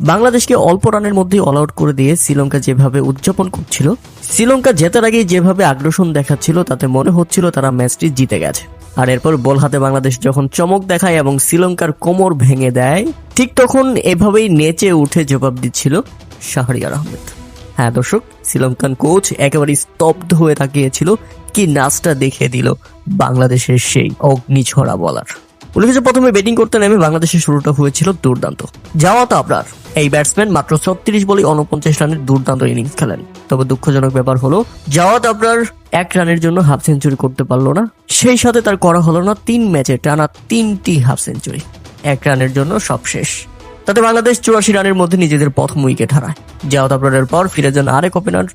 বাংলাদেশকে অল্প রানের মধ্যে অল আউট করে দিয়ে শ্রীলঙ্কা যেভাবে উদযাপন করছিল, শ্রীলঙ্কা জেতার আগেই যেভাবে আগ্রাসন দেখাচ্ছিল, তাতে মনে হচ্ছিল তারা ম্যাচটি জিতে গেছে। আর এরপর বল হাতে বাংলাদেশ যখন চমক দেখায় এবং শ্রীলঙ্কার কোমর ভেঙে দেয়, ঠিক তখন এভাবেই নেচে উঠে জবাব দিচ্ছিল শাহরিয়ার আহমেদ। হ্যাঁ দর্শক, শ্রীলঙ্কান কোচ একেবারে স্তব্ধ হয়ে তাকিয়েছিল। কি নাচটা দেখে দিল বাংলাদেশের সেই অগ্নিঝরা বলার। উল্লেখ্য, প্রথমে ব্যাটিং করতে নেমে বাংলাদেশের শুরুটা হয়েছিল দুর্দান্ত। জাওয়াত আবরার এই ব্যাটসম্যান মাত্র 36 বলে 49 রানের দুর্দান্ত ইনিংস খেলেন। তবে দুঃখজনক ব্যাপার হলো, জাওয়াত আবরার 1 রানের জন্য হাফ সেঞ্চুরি করতে পারলো না। সেই সাথে তার করা হলো না 3 ম্যাচে টানা 3টি হাফ সেঞ্চুরি। 1 রানের জন্য সব শেষ। তাতে বাংলাদেশ 84 রানের মধ্যে নিজেদের প্রথম উইকেট হারায়। জাওয়াত আবরারের পর ফিরে যান আরেক ওপেনার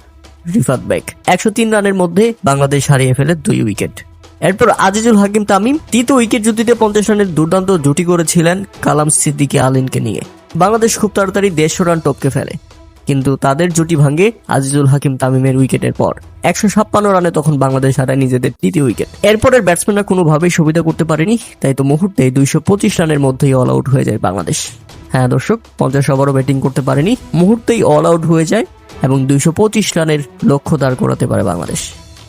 রিফাত বেক। 103 রানের মধ্যে বাংলাদেশ হারিয়ে ফেলে 2 উইকেট। এরপর আজিজুল হাকিম তামিম তৃতীয় উইকেট জুটিতে 50 রানের দুর্দান্ত জুটি করেছিলেন কালাম সিদ্দিকী আলিনকে নিয়ে। বাংলাদেশ খুব তাড়াতাড়ি 150 রান টপকে ফেলে, কিন্তু তাদের জুটি ভাঙে আজিজুল হাকিম তামিমের উইকেটের পর। 156 রানে তখন বাংলাদেশ হারায় নিজেদের তৃতীয় উইকেট। এরপরের ব্যাটসম্যানরা কোনোভাবেই সুবিধা করতে পারেনি, তাই তো মুহূর্তে 225 রানের মধ্যেই অল আউট হয়ে যায় বাংলাদেশ। হ্যাঁ দর্শক, 50 ওভারও ব্যাটিং করতে পারেনি, মুহূর্তেই অল আউট হয়ে যায় এবং 225 রানের লক্ষ্য দাঁড় করাতে পারে বাংলাদেশ।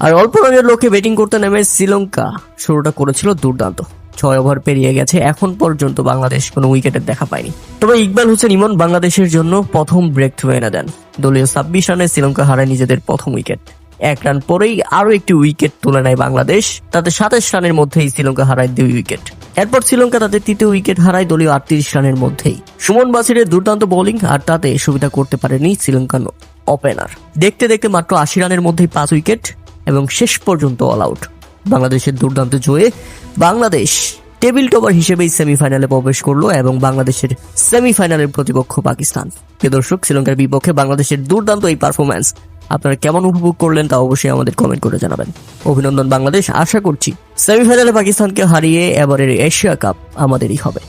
আর অল্প রানের লক্ষ্যে ব্যাটিং করতে নেমে শ্রীলঙ্কা শুরুটা করেছিল দুর্দান্ত। 6 ওভার পেরিয়ে গেছে, এখন পর্যন্ত বাংলাদেশ কোনো উইকেটের দেখা পায়নি। তবে ইকবাল হোসেন ইমন বাংলাদেশের জন্য প্রথম ব্রেক থ্রু এনে দেন। দলীয় 26 রানে শ্রীলঙ্কা হারায় নিজেদের প্রথম উইকেট। 1 রান পরেই আরো একটি উইকেট তুলে নেয় বাংলাদেশ, তাতে 27 রানের মধ্যেই শ্রীলঙ্কা হারায় 2 উইকেট। এরপর শ্রীলঙ্কা তাদের তৃতীয় উইকেট হারায় দলীয় 38 রানের মধ্যেই। সুমন বাসিরের দুর্দান্ত বোলিং আর তাতে সুবিধা করতে পারেনি শ্রীলঙ্কান ওপেনার। দেখতে দেখতে মাত্র 80 রানের মধ্যেই 5 উইকেট এবং শেষ পর্যন্ত অল আউট। বাংলাদেশের দুর্দান্ত জয়ে বাংলাদেশ টেবিল টপার হিসেবেই সেমিফাইনালে প্রবেশ করলো এবং বাংলাদেশের সেমিফাইনালের প্রতিপক্ষ পাকিস্তান। প্রিয় দর্শক, শ্রীলঙ্কার বিপক্ষে বাংলাদেশের দুর্দান্ত এই পারফরম্যান্স আপনারা কেমন উপভোগ করলেন তা অবশ্যই আমাদের কমেন্ট করে জানাবেন। অভিনন্দন বাংলাদেশ, আশা করছি সেমিফাইনালে পাকিস্তানকে হারিয়ে এবারের এশিয়া কাপ আমাদেরই হবে।